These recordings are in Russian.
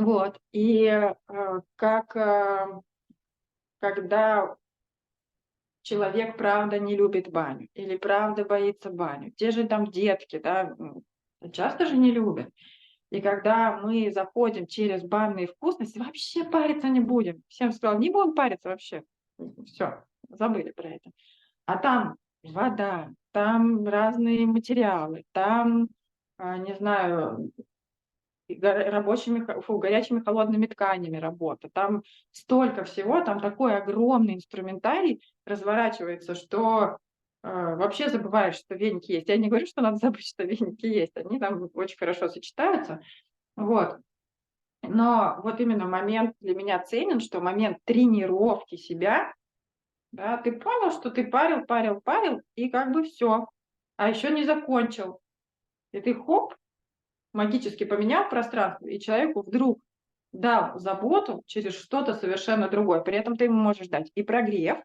Вот. И когда человек правда не любит баню или правда боится баню, те же там детки, да, часто же не любят. И когда мы заходим через банные вкусности, вообще париться не будем. Всем сказал, не будем париться вообще. Все, забыли про это. А там вода, там разные материалы, там, не знаю, и горячими холодными тканями работа. Там столько всего, там такой огромный инструментарий разворачивается, что вообще забываешь, что веники есть. Я не говорю, что надо забыть, что веники есть. Они там очень хорошо сочетаются. Вот. Но вот именно момент для меня ценен, что момент тренировки себя, да, ты понял, что ты парил, парил, парил, и как бы все, а еще не закончил. И ты хоп, магически поменял пространство, и человеку вдруг дал заботу через что-то совершенно другое. При этом ты ему можешь дать и прогрев,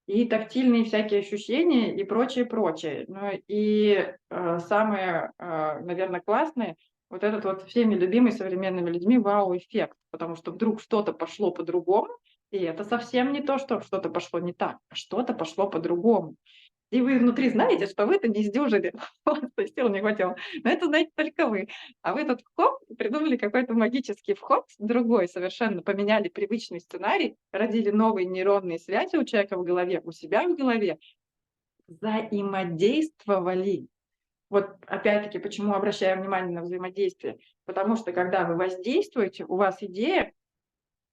и тактильные всякие ощущения, и прочее, прочее. Ну и самое, наверное, классное, вот этот вот всеми любимый современными людьми вау-эффект, потому что вдруг что-то пошло по-другому, и это совсем не то, что что-то пошло не так, а что-то пошло по-другому. И вы внутри знаете, что вы-то не сдюжили, просто сил не хватило. Но это знаете только вы. А вы тут хоп, придумали какой-то магический вход, другой совершенно, поменяли привычный сценарий, родили новые нейронные связи у человека в голове, у себя в голове, взаимодействовали. Вот опять-таки, почему обращаю внимание на взаимодействие? Потому что когда вы воздействуете, у вас идея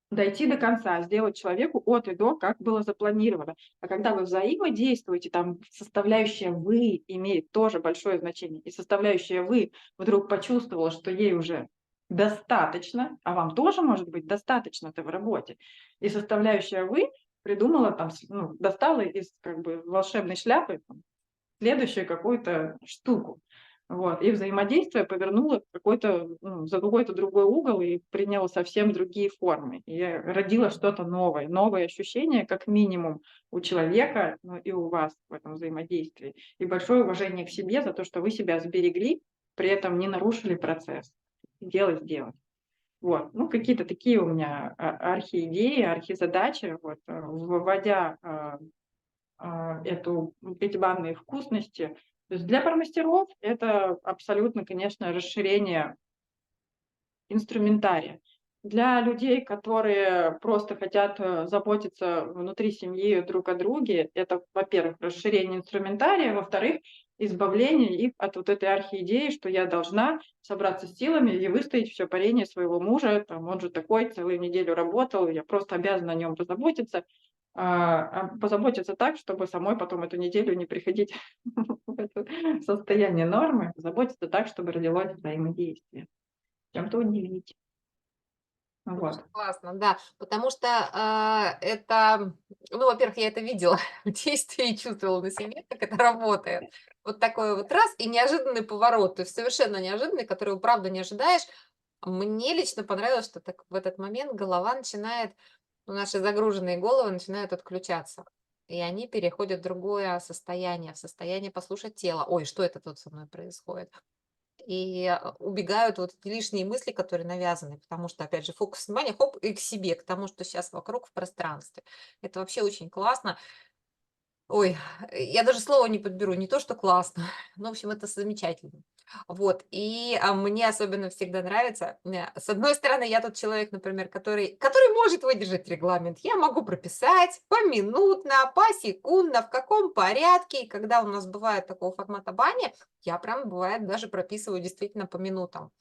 дойти до конца, сделать человеку от и до, как было запланировано. А когда вы взаимодействуете, там составляющая «вы» имеет тоже большое значение, и составляющая «вы» вдруг почувствовала, что ей уже достаточно, а вам тоже может быть достаточно-то в работе, и составляющая «вы» придумала там, ну, достала из как бы волшебной шляпы следующую какую-то штуку. Вот. И взаимодействие повернуло какой-то, ну, за какой-то другой угол и приняло совсем другие формы. И родило что-то новое, новые ощущения, как минимум, у человека, ну, и у вас в этом взаимодействии. И большое уважение к себе за то, что вы себя сберегли, при этом не нарушили процесс. Дело сделать. Вот. Ну, какие-то такие у меня архиидеи, архизадачи, вот, вводя эти банные вкусности. То есть для пармастеров это абсолютно, конечно, расширение инструментария. Для людей, которые просто хотят заботиться внутри семьи друг о друге, это, во-первых, расширение инструментария, во-вторых, избавление их от вот этой архиидеи, что я должна собраться с силами и выстоять все парение своего мужа, там, он же такой, целую неделю работал, я просто обязана о нем позаботиться, позаботиться так, чтобы самой потом эту неделю не приходить в это состояние нормы, заботиться так, чтобы родилось взаимодействие. Чем-то удивить. Слушай, Вот. классно, да. Потому что, это, ну, во-первых, я это видела в действии и чувствовала на себе, как это работает. Вот такой вот раз и неожиданный поворот, то есть совершенно неожиданный, которого правда не ожидаешь. Мне лично понравилось, что так в этот момент голова начинает, ну, наши загруженные головы начинают отключаться. И они переходят в другое состояние, в состояние послушать тело. Ой, что это тут со мной происходит? И, убегают вот эти лишние мысли, которые навязаны, потому что, опять же, фокус внимания, хоп, и к себе, к тому, что сейчас вокруг в пространстве. Это вообще очень классно. Ой, я даже слова не подберу, не то, что классно. Ну, в общем, это замечательно. Вот, и, мне особенно всегда нравится, с одной стороны, я тот человек, например, который может выдержать регламент. Я могу прописать поминутно, посекундно, в каком порядке. И когда у нас бывает такого формата бани, я прям, бывает, даже прописываю действительно по минутам.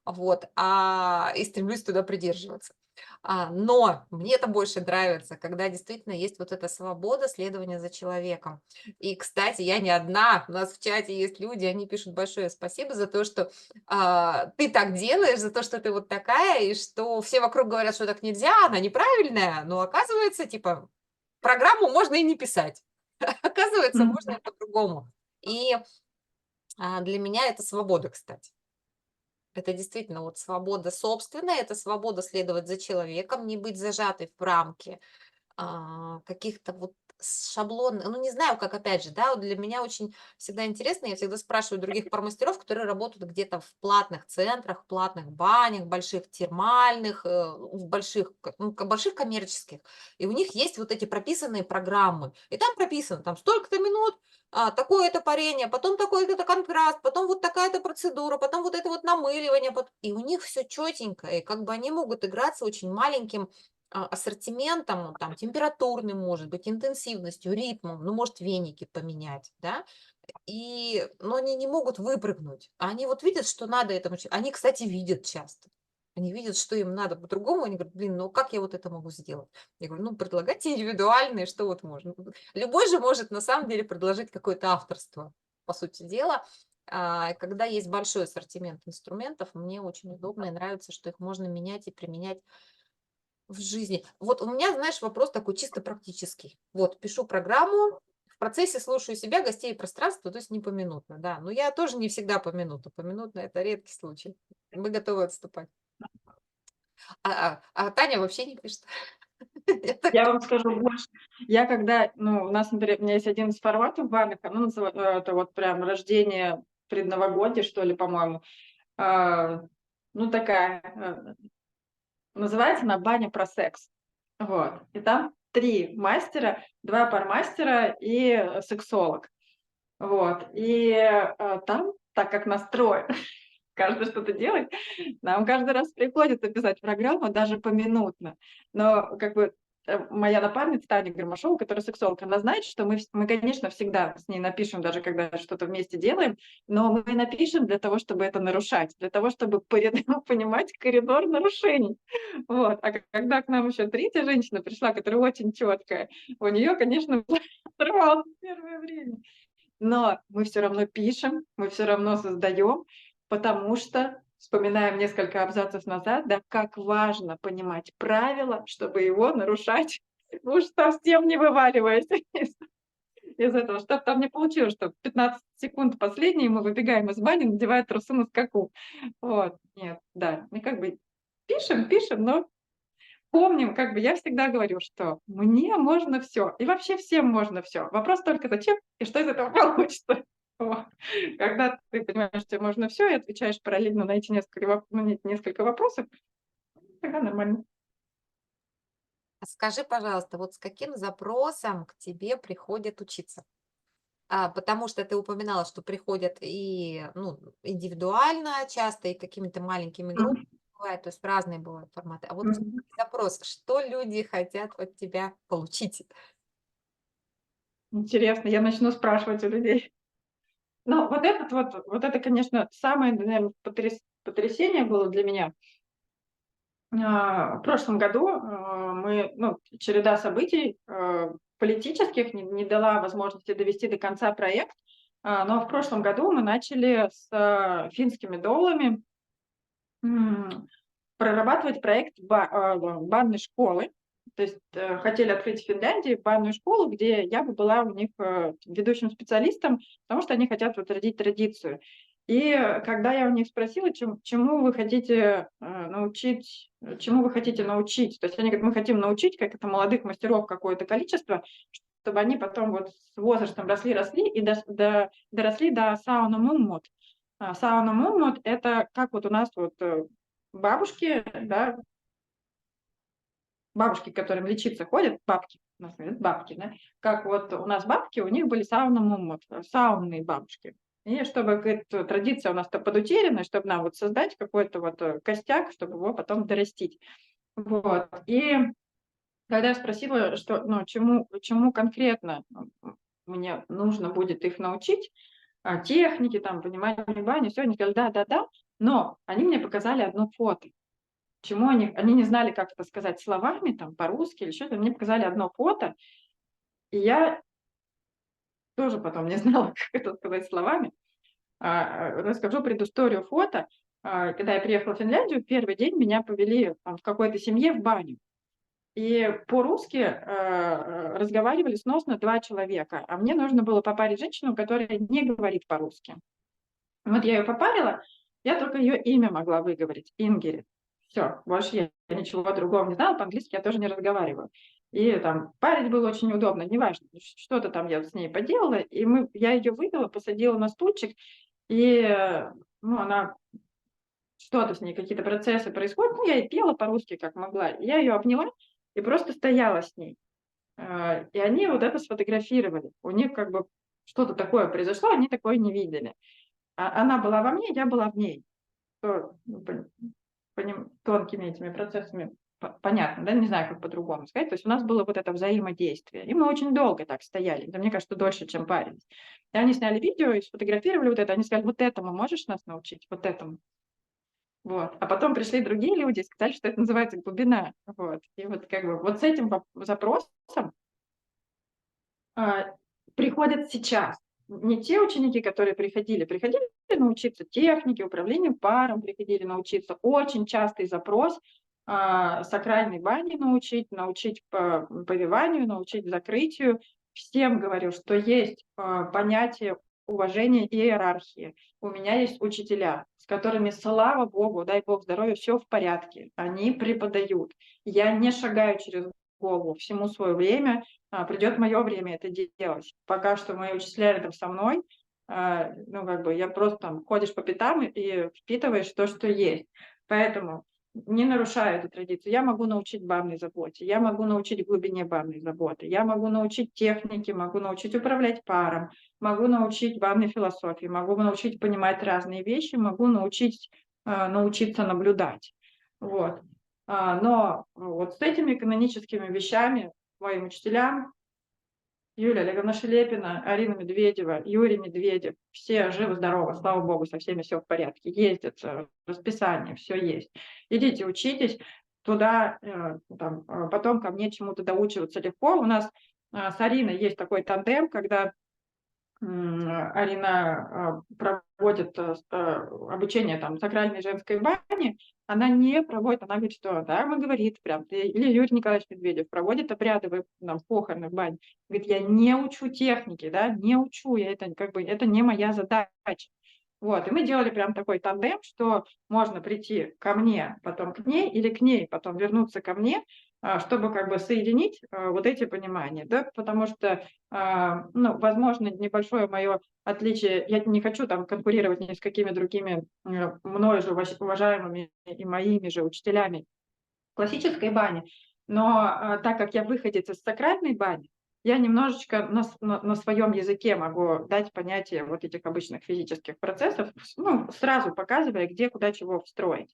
Вот, и стремлюсь туда придерживаться. Но мне это больше нравится, когда действительно есть вот эта свобода следования за человеком. И, кстати, я не одна, у нас в чате есть люди, они пишут большое спасибо за то, что ты так делаешь, за то, что ты вот такая, и что все вокруг говорят, что так нельзя, она неправильная, но оказывается, типа, программу можно и не писать. Оказывается, можно и по-другому. И для меня это свобода, кстати. Это действительно вот свобода собственная, это свобода следовать за человеком, не быть зажатой в рамки каких-то вот шаблон, ну, не знаю, как, опять же, да, вот для меня очень всегда интересно, я всегда спрашиваю других пармастеров, которые работают где-то в платных центрах, в платных банях, больших термальных, в больших, ну, больших коммерческих, и у них есть вот эти прописанные программы, и там прописано, там столько-то минут, такое-то парение, потом такой-то контраст, потом вот такая-то процедура, потом вот это вот намыливание, и у них все четенько, и как бы они могут играться очень маленьким ассортиментом, ну, там, температурным, может быть, интенсивностью, ритмом, ну, может, веники поменять, да, но они не могут выпрыгнуть. Они вот видят, что надо этому. Они, кстати, видят часто. Они видят, что им надо по-другому. Они говорят, блин, ну как я вот это могу сделать? Я говорю, ну предлагайте индивидуальные, что вот можно. Любой же может на самом деле предложить какое-то авторство, по сути дела. Когда есть большой ассортимент инструментов, мне очень удобно и нравится, что их можно менять и применять в жизни. Вот у меня, знаешь, вопрос такой чисто практический. Вот, пишу программу, в процессе слушаю себя, гостей и пространство, то есть не поминутно, да. Но я тоже не всегда поминутно. Поминутно — это редкий случай. Мы готовы отступать. А Таня вообще не пишет. Это Я вам скажу больше. Я когда, ну, у нас, например, у меня есть один из форматов банных, оно это вот прям рождение предновогодье, что ли, по-моему. А, ну, такая, называется она «Баня про секс». Вот. И там 3 мастера, 2 пармастера и сексолог. Вот. И там, так как настрой, каждый что-то делает, нам каждый раз приходится писать программу, даже поминутно. Но как бы моя напарница Таня Гармашова, которая сексолог, она знает, что мы, конечно, всегда с ней напишем, даже когда что-то вместе делаем, но мы напишем для того, чтобы это нарушать, для того, чтобы понимать коридор нарушений. Вот. А когда к нам еще третья женщина пришла, которая очень четкая, у нее, конечно, сорвалось первое время. Но мы все равно пишем, мы все равно создаем, потому что, вспоминаем несколько абзацев назад, да, как важно понимать правила, чтобы его нарушать, уж совсем не вываливаясь из этого. Чтоб там не получилось, что 15 секунд последние мы выбегаем из бани, надевая трусы на скаку. Вот. Нет, да, мы как бы пишем, но помним, как бы я всегда говорю, что мне можно все, и вообще всем можно все. Вопрос только зачем и что из этого получится. Вот. Когда ты понимаешь, что тебе можно все, и отвечаешь параллельно на эти несколько вопросов, тогда нормально. Скажи, пожалуйста, вот с каким запросом к тебе приходят учиться? Потому что ты упоминала, что приходят и, ну, индивидуально часто, и какими-то маленькими группами Мгм. бывает, то есть разные бывают форматы. А вот Мгм. запрос, что люди хотят от тебя получить? Интересно, я начну спрашивать у людей. Ну, вот это, конечно, самое, наверно, потрясение было для меня. В прошлом году, ну, череда событий, политических не дала возможности довести до конца проект, но в прошлом году мы начали с, финскими доулами, м, прорабатывать проект банной школы. То есть, хотели открыть в Финляндии банную школу, где я бы была у них, ведущим специалистом, потому что они хотят вот родить традицию. И когда я у них спросила, чему вы хотите научить, то есть они говорят: «Мы хотим научить, как это молодых мастеров какое-то количество, чтобы они потом вот с возрастом росли и доросли до сауна муммот». Сауна муммот — это как вот у нас вот, бабушки, да, бабушки, к которым лечиться ходят, бабки, у нас говорят бабки, да, как вот у нас бабки, у них были сауна муммот, саунные бабушки. И чтобы эта традиция у нас-то подутеряна, чтобы нам вот создать какой-то вот костяк, чтобы его потом дорастить. Вот. И когда я спросила, что, ну, чему конкретно мне нужно будет их научить, технике, там, пониманию бани, все, они сказали: «Да-да-да». Но они мне показали одно фото. Чему они не знали, как это сказать словами, там, по-русски или что-то. Мне показали одно фото, и я тоже потом не знала, как это сказать словами. Расскажу предысторию фото. Когда я приехала в Финляндию, первый день меня повели там в какой-то семье в баню. И по-русски, разговаривали сносно 2 человека, а мне нужно было попарить женщину, которая не говорит по-русски. Вот я ее попарила, я только ее имя могла выговорить — Ингерит. Все, больше я ничего другого не знала, по-английски я тоже не разговариваю. И там парить было очень удобно, неважно, что-то там я с ней поделала, и я ее вывела, посадила на стульчик, и ну, она что-то с ней, какие-то процессы происходят. Ну, я и пела по-русски, как могла. Я ее обняла и просто стояла с ней. И они вот это сфотографировали. У них как бы что-то такое произошло, они такое не видели. Она была во мне, я была в ней. Ну, тонкими этими процессами понятно, да, не знаю, как по-другому сказать. То есть у нас было вот это взаимодействие. И мы очень долго так стояли. Да, мне кажется, дольше, чем парились. И они сняли видео и сфотографировали вот это. Они сказали, вот этому можешь нас научить? Вот этому. Вот. А потом пришли другие люди и сказали, что это называется глубина. Вот. И вот как бы вот с этим запросом а, приходят сейчас. Не те ученики, которые приходили научиться технике, управлению паром, приходили научиться. Очень частый запрос сакральной бани научить повиванию, научить закрытию. Всем говорю, что есть понятие уважения и иерархии. У меня есть учителя, с которыми, слава Богу, дай Бог здоровья, все в порядке. Они преподают. Я не шагаю через голову, всему свое время, придет мое время это делать. Пока что мои учителя рядом со мной, ну, как бы я просто там ходишь по пятам и впитываешь то, что есть. Поэтому не нарушаю эту традицию. Я могу научить банной заботе, я могу научить глубине банной заботы, я могу научить технике, могу научить управлять паром, могу научить банной философии, могу научить понимать разные вещи, могу научиться наблюдать. Вот. Но вот с этими каноническими вещами моим учителям, Юлия Олеговна Шелепина, Арина Медведева, Юрий Медведев, все живы-здоровы, слава богу, со всеми все в порядке, ездят, расписание, все есть. Идите, учитесь, туда, потом ко мне чему-то доучиваться легко. У нас с Ариной есть такой тандем, когда Арина проводит обучение там сакральной женской бани, она не проводит, она говорит, что да, она говорит прям, или Юрий Николаевич Медведев проводит обряды там, похороны в бане. Говорит, я не учу техники, да, не учу, я это как бы, это не моя задача. Вот, и мы делали прям такой тандем, что можно прийти ко мне, потом к ней, или к ней, потом вернуться ко мне, чтобы как бы соединить вот эти понимания, да, потому что, ну, возможно, небольшое мое отличие, я не хочу там конкурировать ни с какими другими мною же уважаемыми и моими же учителями классической бани, но так как я выходец из сакральной бани, я немножечко на своем языке могу дать понятие вот этих обычных физических процессов, ну, сразу показывая, где, куда, чего встроить.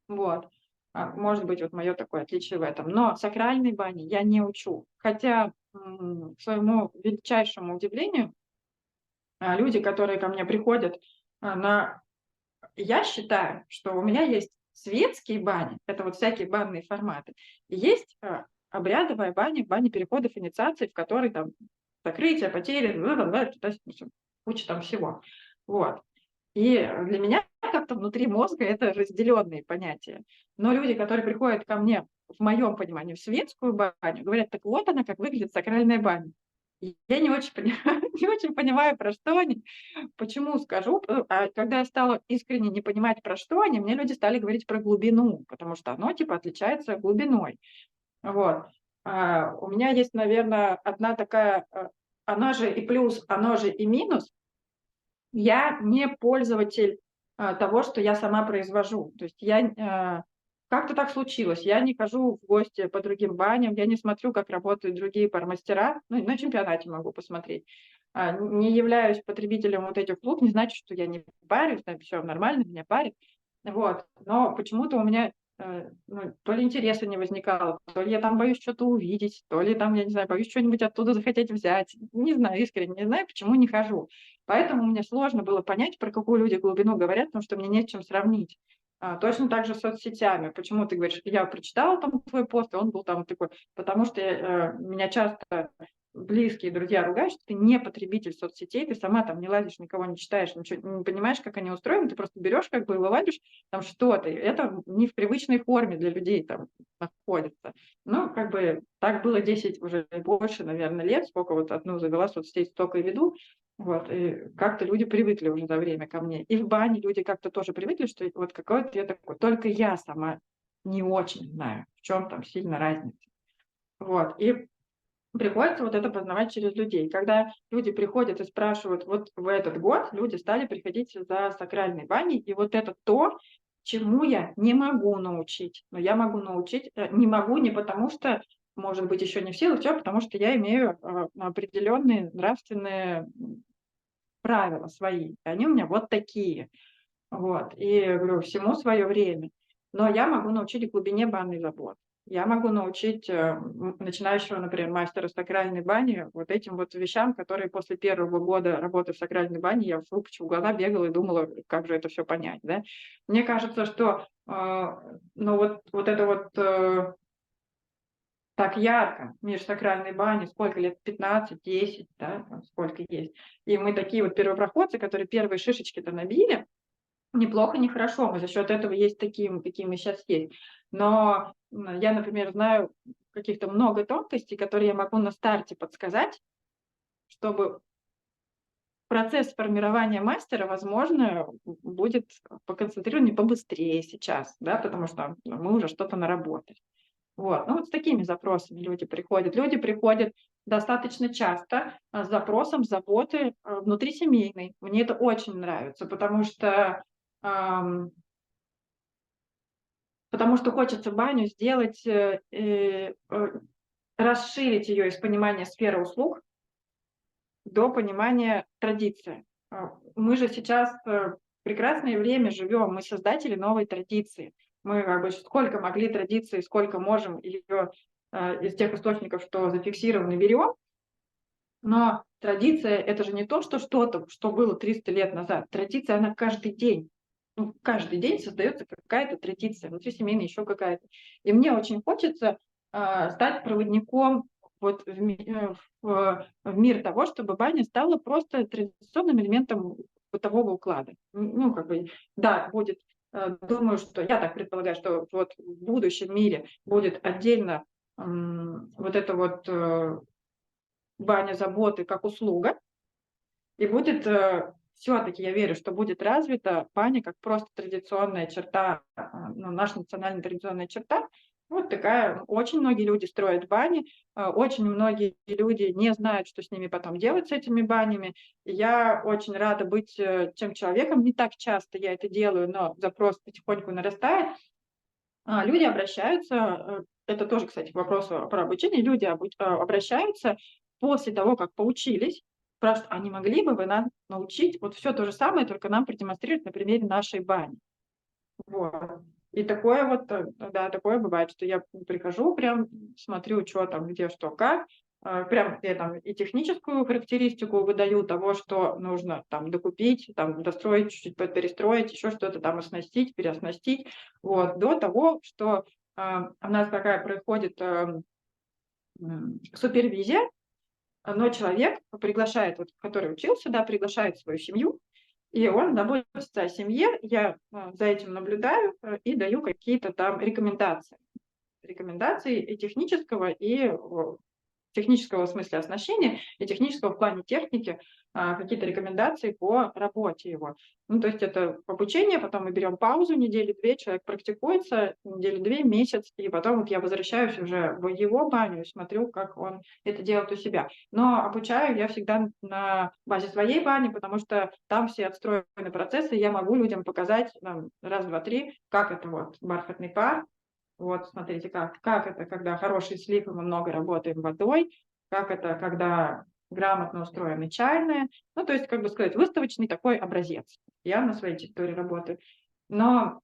Вот. Может быть, вот мое такое отличие в этом. Но сакральной бани я не учу. Хотя, к своему величайшему удивлению, люди, которые ко мне приходят на я считаю, что у меня есть светские бани, это вот всякие банные форматы, и есть обрядовая баня, баня переходов, инициаций, в которой там закрытие, потери, куча там всего. Вот. И для меня как-то внутри мозга это разделенные понятия. Но люди, которые приходят ко мне, в моем понимании, в светскую баню, говорят, так вот она, как выглядит сакральная баня. И я не очень понимаю, не очень понимаю, про что они. Почему скажу? А когда я стала искренне не понимать, про что они, мне люди стали говорить про глубину, потому что оно типа отличается глубиной. Вот. У меня есть, наверное, одна такая, она же и плюс, оно же и минус. Я не пользователь того, что я сама произвожу. То есть я как-то так случилось. Я не хожу в гости по другим баням, я не смотрю, как работают другие пармастера. Ну, на чемпионате могу посмотреть. Не являюсь потребителем вот этих услуг, не значит, что я не парюсь, все нормально, меня парит. Вот. Но почему-то у меня ну, то ли интереса не возникало, то ли я там боюсь что-то увидеть, то ли там, я не знаю, боюсь что-нибудь оттуда захотеть взять. Не знаю, искренне не знаю, почему не хожу. Поэтому мне сложно было понять, про какую люди глубину говорят, потому что мне нет чем сравнить. Точно так же с соцсетями. Почему ты говоришь, я прочитала там твой пост, и он был там такой, потому что меня часто близкие друзья ругают, что ты не потребитель соцсетей, ты сама там не лазишь, никого не читаешь, ничего не понимаешь, как они устроены, ты просто берешь как бы и выводишь там что-то. Это не в привычной форме для людей там находится. Ну, как бы так было 10 уже больше, наверное, лет, сколько вот одну завела соцсеть, столько и веду. Вот, и как-то люди привыкли уже за время ко мне. И в бане люди как-то тоже привыкли, что вот какой-то я такой. Только я сама не очень знаю, в чем там сильно разница. Вот, и приходится вот это познавать через людей. Когда люди приходят и спрашивают, вот в этот год люди стали приходить за сакральной баней, и вот это то, чему я не могу научить. Но я могу научить, не могу не потому, что, может быть, еще не в силах, всё, потому что я имею определенные нравственные правила свои. И они у меня вот такие. Вот. И говорю, всему свое время. Но я могу научить глубине банной заботы. Я могу научить начинающего, например, мастера сакральной бани вот этим вот вещам, которые после первого года работы в сакральной бане я, выпучив глаза, бегала и думала, как же это все понять. Да? Мне кажется, что ну вот это вот так ярко, мир сакральной бани, сколько лет, 15, 10, да, там сколько есть. И мы такие вот первопроходцы, которые первые шишечки-то набили, неплохо, нехорошо. Мы за счет этого есть таким, какие мы сейчас есть. Но я, например, знаю каких-то много тонкостей, которые я могу на старте подсказать, чтобы процесс формирования мастера, возможно, будет поконцентрирован побыстрее сейчас, да, потому что мы уже что-то наработали. Вот. Ну, вот с такими запросами люди приходят. Люди приходят достаточно часто с запросом заботы внутрисемейной. Мне это очень нравится, ам, потому что хочется баню сделать, расширить ее из понимания сферы услуг до понимания традиции. Мы же сейчас прекрасное время живем, мы создатели новой традиции. Мы как бы сколько могли традиции, сколько можем ее из тех источников, что зафиксированы, берем. Но традиция – это же не то, что что-то, что было 300 лет назад. Традиция, она каждый день. Ну, каждый день создается какая-то традиция, внутрисемейная еще какая-то. И мне очень хочется стать проводником вот в мир того, чтобы баня стала просто традиционным элементом бытового уклада. Ну, как бы, да, будет, думаю, что я так предполагаю, что вот в будущем мире будет отдельно вот это вот баня заботы как услуга, и будет, все-таки я верю, что будет развита баня как просто традиционная черта, ну, наша национальная традиционная черта. Вот такая. Очень многие люди строят бани, очень многие люди не знают, что с ними потом делать, с этими банями. И я очень рада быть тем человеком. Не так часто я это делаю, но запрос потихоньку нарастает. Люди обращаются, это тоже, кстати, к вопросу про обучение, люди обращаются после того, как поучились, спрашивают: "А не могли бы вы нас научить вот все то же самое, только нам продемонстрировать на примере нашей бани?" Вот. И такое вот, да, такое бывает, что я прихожу, прям смотрю, что там, где, что, как. Прям я там и техническую характеристику выдаю того, что нужно там докупить, там достроить, чуть-чуть перестроить, еще что-то там оснастить, переоснастить. Вот. До того, что у нас такая происходит супервизия, но человек приглашает, вот, который учился, да, приглашает свою семью, и он заботится о семье, я за этим наблюдаю и даю какие-то там рекомендации. Рекомендации и технического, и технического в смысле оснащения, и технического в плане техники, какие-то рекомендации по работе его. Ну, то есть это обучение, потом мы берем паузу, недели 2, человек практикуется, недели 2, месяц, и потом вот я возвращаюсь уже в его баню и смотрю, как он это делает у себя. Но обучаю я всегда на базе своей бани, потому что там все отстроены процессы, и я могу людям показать там, раз, два, три, как это вот бархатный пар, вот смотрите, как это, когда хороший слив, и мы много работаем водой, как это, когда грамотно устроены чайные. Ну, то есть, как бы сказать, выставочный такой образец. Я на своей территории работаю. Но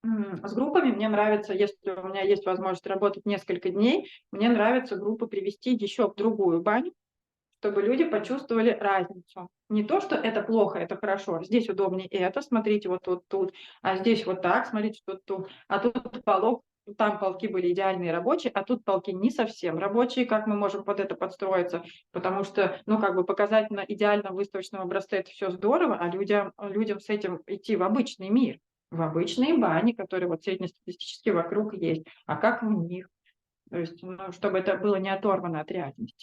с группами мне нравится, если у меня есть возможность работать несколько дней, мне нравится группу привести еще в другую баню, чтобы люди почувствовали разницу. Не то, что это плохо, это хорошо, здесь удобнее это, смотрите, вот тут, а здесь вот так, смотрите, тут, а тут полок, там полки были идеальные рабочие, а тут полки не совсем рабочие, как мы можем под это подстроиться, потому что, ну, как бы показать на идеальном выставочном образце это все здорово, а людям с этим идти в обычный мир, в обычные бани, которые вот среднестатистически вокруг есть, а как в них, то есть, ну, чтобы это было не оторвано от реальности.